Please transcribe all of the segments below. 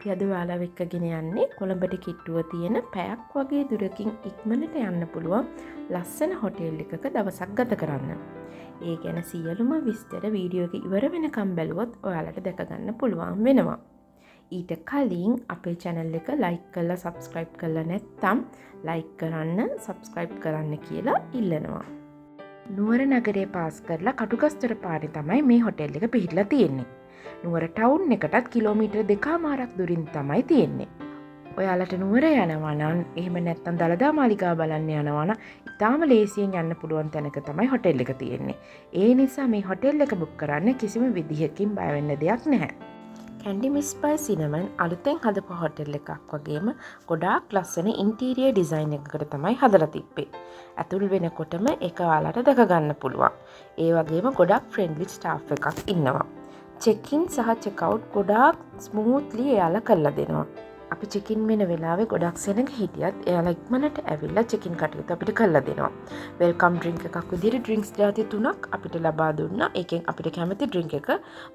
අපි අද ඔයාලා එක්කගෙන යන්නේ කොළඹට කිට්ටුව තියෙන පැයක් වගේ දුරකින් ඉක්මනට යන්න පුළුවන් ලස්සන හොටෙල් එකක දවසක් ගත කරන්න. ඒ ගැන සියලුම විස්තර වීඩියෝ එක ඉවර වෙනකම් බැලුවොත් ඔයාලට දැක ගන්න පුළුවන් වෙනවා. ඊට කලින් අපේ channel එක like කරලා subscribe කරලා නැත්නම් like කරන්න subscribe කරන්න කියලා ඉල්ලනවා. නුවර නගරේ පාස් කරලා කටුගස්තර පාරේ තමයි මේ හොටෙල් එක පිහිටලා තියෙන්නේ. නුවර ටවුන් එකටත් කිලෝමීටර් 2.5ක් දුරින් තමයි තියෙන්නේ. ඔයාලට නුවර යනවා නම් එහෙම නැත්නම් දළදා මාලිගාව බලන්න යනවා නම් ඉතාම ලේසියෙන් යන්න පුළුවන් තැනක තමයි හොටෙල් එක තියෙන්නේ. ඒ නිසා මේ හොටෙල් එක බුක් කරන්න කිසිම විදිහකින් බය වෙන්න දෙයක් නැහැ. කැන්ඩි මිස් බයි සිනමන් අලුතෙන් හදපු හොටෙල් එකක් වගේම ගොඩාක් ලස්සන ඉන්ටීරියර් ඩිසයින් එකකට තමයි හදලා තිබ්බේ. ඇතුල් වෙනකොටම ඒක ඔයාලට දැක ගන්න පුළුවන්. ඒ වගේම ගොඩාක් ෆ්‍රෙන්ඩ්ලි ස්ටාෆ් එකක් ඉන්නවා. චෙකින් සහ චෙක්අවුට් ගොඩාක් ස්මූත්ලි එයාලා කරලා දෙනවා. අපි චෙකින් වෙන වෙලාවේ ගොඩක් සෙනග හිටියත් එයාලා ඉක්මනට ඇවිල්ලා චෙකින් කටයුතු අපිට කරලා දෙනවා. වෙල්කම් ඩ්‍රින්ක් එකක් විදිහට ඩ්‍රින්ක්ස් ಜಾති 3ක් අපිට ලබා දුන්නා. ඒකෙන් අපිට කැමති ඩ්‍රින්ක් එක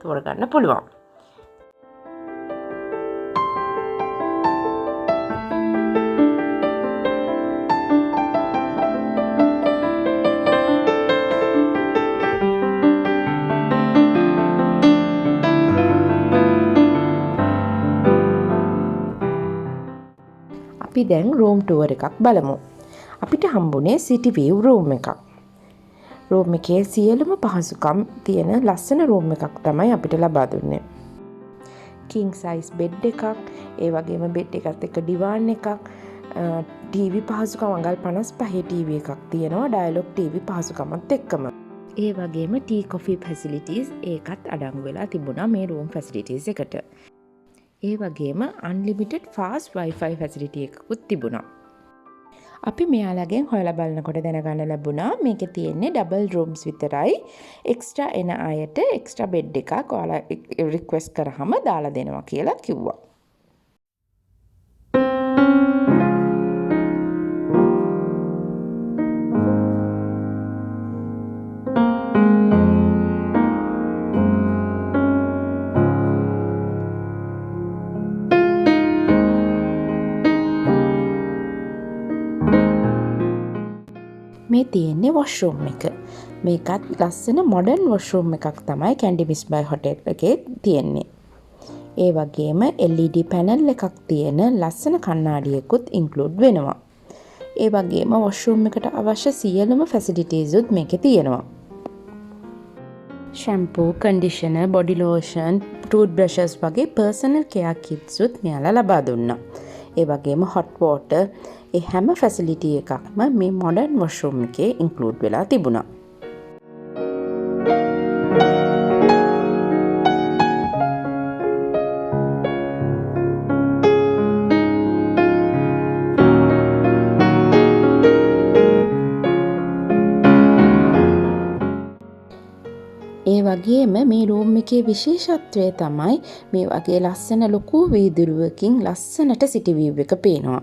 තෝරගන්න පුළුවන්. අපි දැන් රූම් ටුවර් එකක් බලමු. අපිට හම්බුනේ සිටි view රූම් එකක්. රූම් එකේ සියලුම පහසුකම් තියෙන ලස්සන රූම් එකක් තමයි අපිට ලබා දුන්නේ. king size bed එකක්, ඒ වගේම බෙඩ් එකත් එක්ක ඩිවාන් එකක්, TV පහසුකම් අඟල් 55 TV එකක් තියෙනවා ඩයලොග් TV පහසුකමත් එක්කම. ඒ වගේම ටී කොෆි ෆැසිලිටිස් ඒකත් අඩංගු වෙලා තිබුණා මේ රූම් ෆැසිලිටිස් එකට. ඒ වගේම unlimited fast wifi facility එකකුත් තිබුණා. අපි මෙයාලගෙන් හොයලා බලනකොට දැනගන්න ලැබුණා මේකේ තියෙන්නේ double rooms විතරයි. extra එන අයට extra bed එකක් ඔයාලා request කරාම දාලා දෙනවා කියලා කිව්වා. මේ තියෙන්නේ වොෂරූම් එක. මේකත් ලස්සන මොඩර්න් වොෂරූම් එකක් තමයි කැන්ඩි මිස් බයි හොටෙල් එකේ තියෙන්නේ. ඒ වගේම LED පැනල් එකක් තියෙන ලස්සන කණ්ණාඩියකුත් ඉන්ක්ලූඩ් වෙනවා. ඒ වගේම වොෂරූම් එකට අවශ්‍ය සියලුම ෆැසිලිටිස් උත් මේකේ තියෙනවා. Shampoo, conditioner, body lotion, tooth brushes වගේ පර්සනල් කෙයා කිට්ස් උත් මෙයාලා ලබා දුන්නා. ඒ වගේම හොට් වෝටර් ඒ හැම ෆැසිලිටි එකක්ම මේ මොඩර්න් වොෂරූම් එකේ ඉන්ක්ලූඩ් වෙලා තිබුණා. ඒ වගේම මේ රූම් එකේ විශේෂත්වය තමයි මේ වගේ ලස්සන ලොකු වීදුරුවකින් ලස්සනට සිටි view එක පේනවා.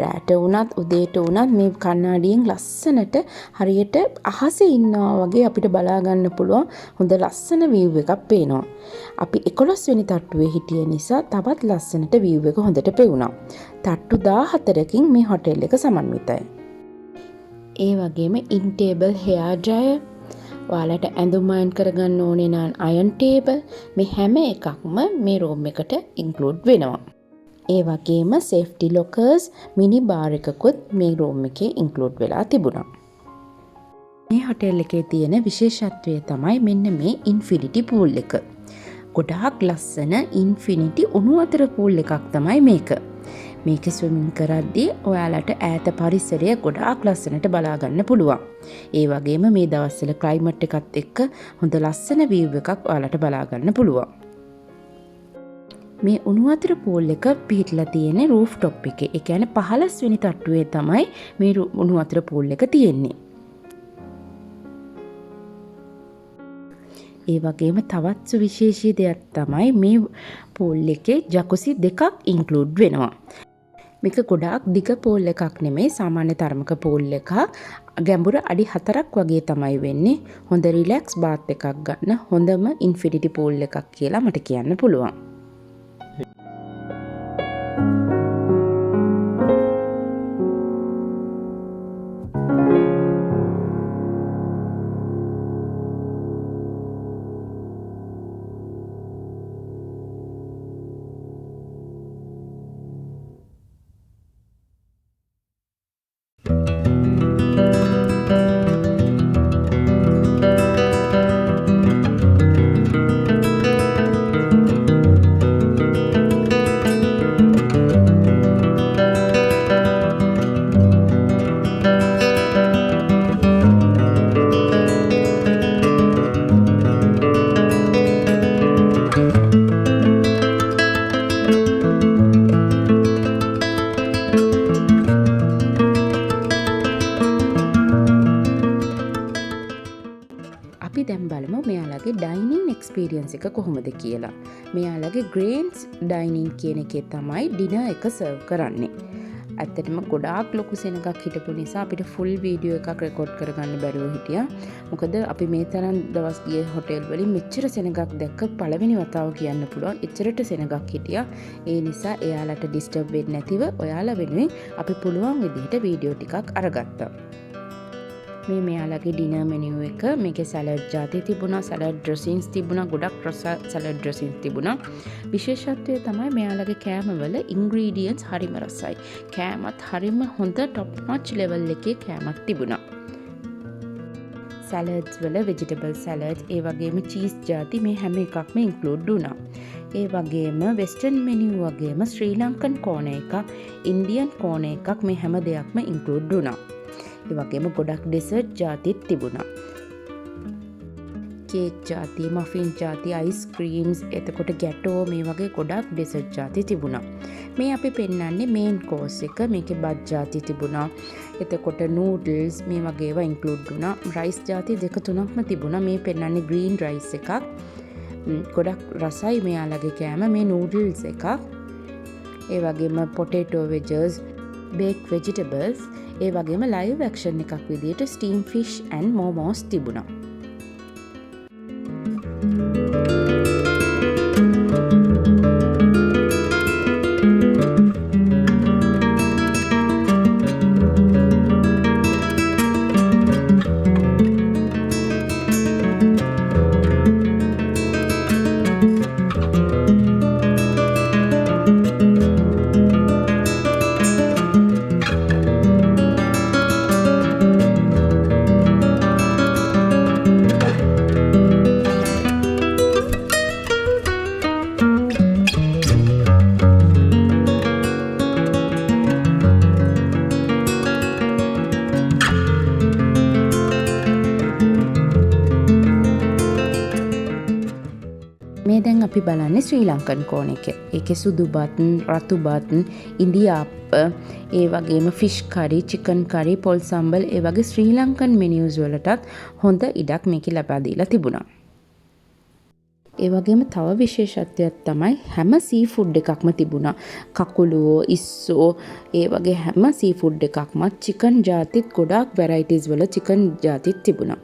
රාට වුණත් උදේට වුණත් මේ කණ්ණාඩියෙන් ලස්සනට හරියට අහසේ ඉන්නවා වගේ අපිට බලා ගන්න පුළුවන් හොඳ ලස්සන view එකක් පේනවා. අපි 11 වෙනි තට්ටුවේ හිටිය නිසා තවත් ලස්සනට view එක හොඳට පෙවුණා. තට්ටු 14කින් මේ හොටෙල් එක සමන්විතයි. ඒ වගේම ඉන් ටේබල් හෙයා ඩ්‍රයර්, ඔයාලට ඇඳුම් අයන් කරගන්න ඕනේ නම් අයන් ටේබල්, මේ හැම එකක්ම මේ රූම් එකට ඉන්ක්ලූඩ් වෙනවා. ඒ වගේම සේෆ්ටි ලොකර්ස්, මිනි බාර් එකකුත් මේ රූම් එකේ ඉන්ක්ලූඩ් වෙලා තිබුණා. මේ හොටෙල් එකේ තියෙන විශේෂත්වය තමයි මෙන්න මේ ඉන්ෆිනිටි පූල් එක. ගොඩාක් ලස්සන ඉන්ෆිනිටි උණු වතුර පූල් එකක් තමයි මේක. මේක ස්විමින් කරද්දී ඔයාලට ඈත පරිසරය ගොඩාක් ලස්සනට බලා ගන්න පුළුවන්. ඒ වගේම මේ දවස්වල ක්ලයිමට් එකත් එක්ක හොඳ ලස්සන view එකක් ඔයාලට බලා ගන්න පුළුවන්. මේ උණු වතුර පූල් එක පිහිටලා තියෙන්නේ රූෆ් টොප් එකේ. ඒ කියන්නේ 15 වෙනි තට්ටුවේ තමයි මේ උණු වතුර පූල් එක තියෙන්නේ. ඒ වගේම තවත් සුවිශේෂී දෙයක් තමයි මේ පූල් එකේ ජකුසි දෙකක් ඉන්ක්ලූඩ් වෙනවා. මේක ගොඩාක් දිග පූල් එකක් නෙමෙයි, සාමාන්‍ය තරමක පූල් එකක්. ගැඹුර අඩි 4ක් වගේ තමයි වෙන්නේ. හොඳ රිලැක්ස් බාත් එකක් ගන්න හොඳම ඉන්ෆිනිටි පූල් එකක් කියලා මට කියන්න පුළුවන්. මෙයාලගේ ඩයිනින් එක්ස්පීරියන්ස් එක කොහොමද කියලා. මෙයාලගේ ග්‍රේන්ස් ඩයිනින් කියන එකේ තමයි ඩිනර් එක සර්ව් කරන්නේ. ඇත්තටම ගොඩාක් ලොකු සෙනගක් හිටපු නිසා අපිට ෆුල් වීඩියෝ එකක් රෙකෝඩ් කරගන්න බැරුව හිටියා. මොකද අපි මේ තරම් දවස් ගියේ හොටෙල් වලින් මෙච්චර සෙනගක් දැක්ක පළවෙනි වතාව කියන්න පුළුවන්. එච්චරට සෙනගක් හිටියා. ඒ නිසා එයාලට ඩිස්ටර්බ් වෙන්නේ නැතිව ඔයාලා වෙනුවෙන් අපි පුළුවන් විදිහට වීඩියෝ ටිකක් අරගත්තා. මේ මෙයාලගේ ඩිනර් මෙනියු එක මේකේ සැලඩ් ජාති තිබුණා, සැලඩ් ඩ්‍රෙසින්ග්ස් තිබුණා, ගොඩක් රස සැලඩ් ඩ්‍රෙසින්ග්ස් තිබුණා. විශේෂත්වය තමයි මෙයාලගේ කෑමවල ඉන්ග්‍රීඩියන්ට්ස් හරිම රසයි. කෑමත් හරිම හොඳ টপ notch ලෙවල් එකේ කෑමක් තිබුණා. සැලඩ්ස් වල වෙජිටබල් සැලඩ්ස් ඒ වගේම චීස් ජාති මේ හැම එකක්ම ඉන්ක්ලූඩ් වුණා. ඒ වගේම වෙස්ටර්න් මෙනියු වගේම ශ්‍රී ලංකන් කෝණ එකක්, ඉන්දියන් කෝණ එකක් මේ හැම දෙයක්ම ඉන්ක්ලූඩ් වුණා. ඒ වගේම ගොඩක් ඩෙසර්ට් ජාතිත් තිබුණා. කේක් ජාති, මෆින් ජාති, අයිස්ක්‍රීම්ස්, එතකොට ගැටෝ මේ වගේ ගොඩක් ඩෙසර්ට් ජාති තිබුණා. මේ අපි පෙන්නන්නේ මේන් කෝස් එක. මේකේ බත් ජාති තිබුණා. එතකොට නූඩල්ස් මේ වගේ ඒවා ඉන්ක්ලූඩ් වුණා. රයිස් ජාති දෙක තුනක්ම තිබුණා. මේ පෙන්නන්නේ ග්‍රීන් රයිස් එකක්. ගොඩක් රසයි මෙයාලගේ කෑම. මේ නූඩල්ස් එකක්. ඒ වගේම පොටේටෝ වෙජස්, බේක් වෙජිටබල්ස්, ඒ වගේම ලයිව් ඇක්ෂන් එකක් විදිහට ස්ටීම් ෆිෂ් ඇන්ඩ් මොමෝස් තිබුණා. මේ දැන් අපි බලන්නේ ශ්‍රී ලංකන් කෝණ එක. ඒකේ සුදු බත්, රතු බත්, ඉන්දියාප්ප, ඒ වගේම ෆිෂ් කරි, චිකන් කරි, පොල් සම්බල්, ඒ වගේ ශ්‍රී ලංකන් මෙනියුස් වලටත් හොඳ ඉඩක් මේකේ ලබා දීලා තිබුණා. ඒ වගේම තව විශේෂත්වයක් තමයි හැම සී ෆුඩ් එකක්ම තිබුණා. කකුලුවෝ, ඉස්සෝ, ඒ වගේ හැම සී ෆුඩ් එකක්ම චිකන් ජාතිත් ගොඩාක් වෙරයිටිස් වල චිකන් ජාතිත් තිබුණා.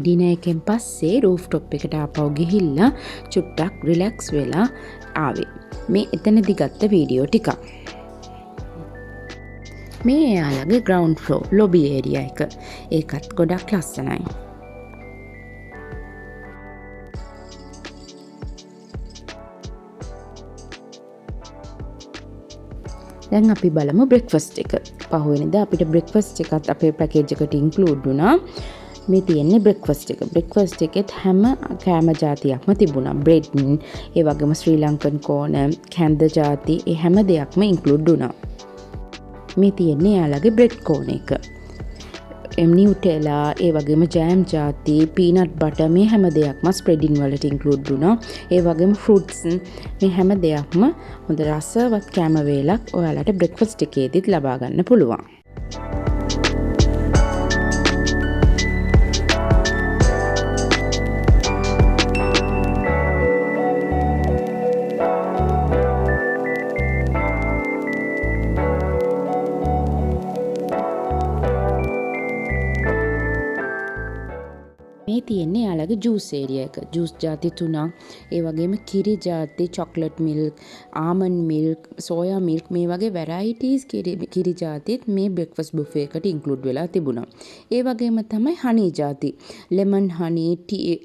ඩිනර් එකෙන් පස්සේ රූෆ්ටොප් එකට ආපහු ගිහිල්ලා චුට්ටක් රිලැක්ස් වෙලා ආවේ. මේ එතනදි ගත්ත වීඩියෝ ටික. මේ එයාලගේ ග්‍රවුන්ඩ් ෆ්ලෝ ලොබි ඒරියා එක. ඒකත් ගොඩක් ලස්සනයි. දැන් අපි බලමු බ්‍රෙක්ෆාස්ට් එක. පහුවෙනිදා අපිට බ්‍රෙක්ෆාස්ට් එකත් අපේ පැකේජ් එකට ඉන්ක්ලූඩ් වුණා. මේ තියෙන්නේ බ්‍රෙක්ෆාස්ට් එක. බ්‍රෙක්ෆාස්ට් එකෙත් හැම කෑම ජාතියක්ම තිබුණා. බ්‍රෙඩ්, ඒ වගේම ශ්‍රී ලංකන් කෝණ, කැන්ද ජාති, ඒ හැම දෙයක්ම ඉන්ක්ලූඩ් වුණා. මේ තියෙන්නේ යාළගේ බ්‍රෙඩ් කෝණ එක. නිව්ටෙලා ඒ වගේම ජෑම් ජාති පීනට් බටර් මේ හැම දෙයක්ම ස්ප්‍රෙඩින් වලට ඉන්ක්ලූඩ් වුණා. ඒ වගේම ෆෘට්ස් මේ හැම දෙයක්ම හොඳ රසවත් කෑම වේලක් ඔයාලට බ්‍රෙක්ෆාස්ට් එකේදීත් ලබා ගන්න පුළුවන්. මේ තියෙන්නේ යාළගේ ජූස් ඒරියා එක. ජූස් ජාති 3ක්, ඒ වගේම කිරි ජාති, chocolate milk, almond milk, soya milk මේ වගේ වැරයිටිස් කිරි ජාතිත් මේ බ්‍රෙක්ෆාස්ට් බුෆේ එකට ඉන්ක්ලූඩ් වෙලා තිබුණා. ඒ වගේම තමයි හනි ජාති. ලෙමන් හනි,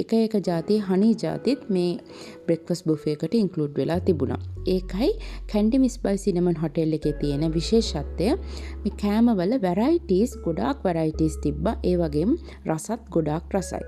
එක ජාතියේ හනි ජාතිත් මේ බ්‍රෙක්ෆාස්ට් බුෆේ එකට ඉන්ක්ලූඩ් වෙලා තිබුණා. ඒකයි කැන්ඩි මිස් බයි සිනමන් හොටෙල් එකේ තියෙන විශේෂත්වය. මේ කෑමවල වැරයිටිස් ගොඩාක් වැරයිටිස් තිබ්බා. ඒ වගේම රසත් ගොඩාක් රසයි.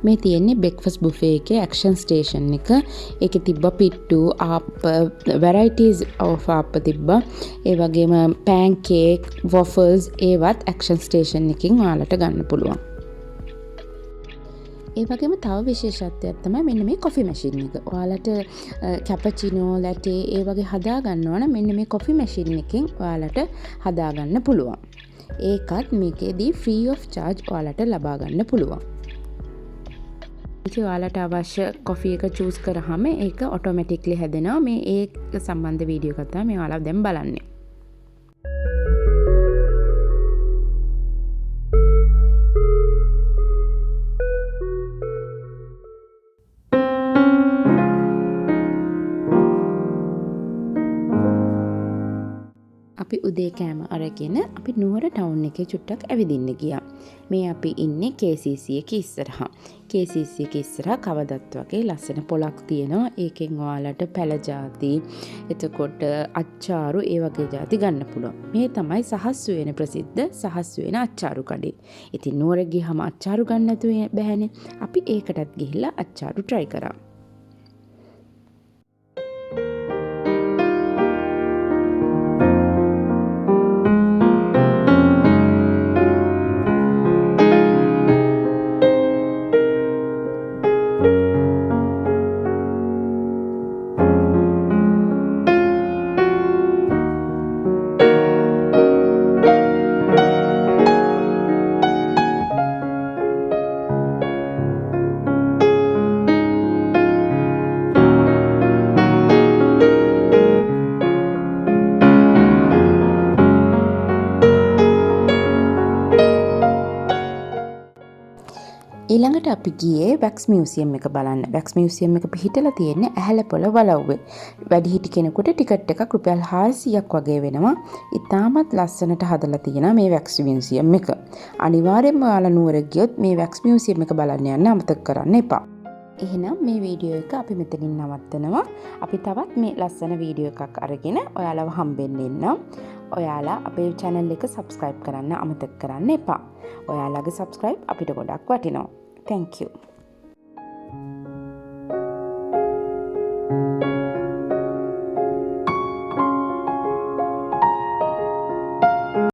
මේ තියෙන්නේ බ්‍රෙක්ෆාස්ට් බුෆේ එකේ ඇක්ෂන් ස්ටේෂන් එක. ඒකේ තිබ්බ පිට්ටු, ආප්ප, වැරයිටිස් ඔෆ් ආප්ප තිබ්බා. ඒ වගේම පෑන් කේක්, වොෆල්ස් ඒවත් ඇක්ෂන් ස්ටේෂන් එකකින් ඔයාලට ගන්න පුළුවන්. ඒ වගේම තව විශේෂත්වයක් තමයි මෙන්න මේ කොෆි මැෂින් එක. ඔයාලට කැපචිනෝ, ලැටේ ඒ වගේ හදා ගන්නවා නම් මෙන්න මේ කොෆි මැෂින් එකෙන් ඔයාලට හදා ගන්න පුළුවන්. ඒකත් මේකේදී ෆ්‍රී ඔෆ් චාර්ජ් ඔයාලට ලබා ගන්න පුළුවන්. ඉතින් ඔයාලට අවශ්‍ය කොෆි එක චූස් කරාම ඒක ඔටෝමැටික්ලි හැදෙනවා. මේ ඒක සම්බන්ධ වීඩියෝ එකක් තමයි මේ ඔයාලා දැන් බලන්නේ. අපි උදේ කෑම අරගෙන අපි නුවර ටවුන් එකේ චුට්ටක් ඇවිදින්න ගියා. මේ අපි ඉන්නේ KCC එකේ ඉස්සරහා. KCC එකේ ඉස්සරහා කවදත් වගේ ලස්සන පොලක් තියෙනවා. ඒකෙන් ඔයාලට පැල ಜಾති, එතකොට අච්චාරු ඒ වගේ ಜಾති ගන්න පුළුවන්. මේ තමයි සහස්සු වෙන ප්‍රසිද්ධ සහස්සු වෙන අච්චාරු කඩේ. ඉතින් නුවර ගියහම අච්චාරු ගන්න නැතුව බෑනේ. අපි ඒකටත් ගිහිල්ලා අච්චාරු try කරා. ඊළඟට අපි ගියේ වැක්ස් මියුසියම් එක බලන්න. වැක්ස් මියුසියම් එක පිහිටලා තියෙන්නේ ඇහැලපොළ වලව්වේ. වැඩිහිටි කෙනෙකුට ටිකට් එකක් රුපියල් 400ක් වගේ වෙනවා. ඉතාමත් ලස්සනට හදලා තියෙනවා මේ වැක්ස් මියුසියම් එක. අනිවාර්යෙන්ම ඔයාලා නුවර ගියොත් මේ වැක්ස් මියුසියම් එක බලන්න යන්න අමතක කරන්න එපා. එහෙනම් මේ වීඩියෝ එක අපි මෙතනින් නවත්තනවා. අපි තවත් මේ ලස්සන වීඩියෝ එකක් අරගෙන ඔයාලව හම්බෙන්න එන්නම්. ඔයාලා අපේ channel එක subscribe කරන්න අමතක කරන්න එපා. ඔයාලගේ subscribe අපිට ගොඩක් වටිනවා. Thank you.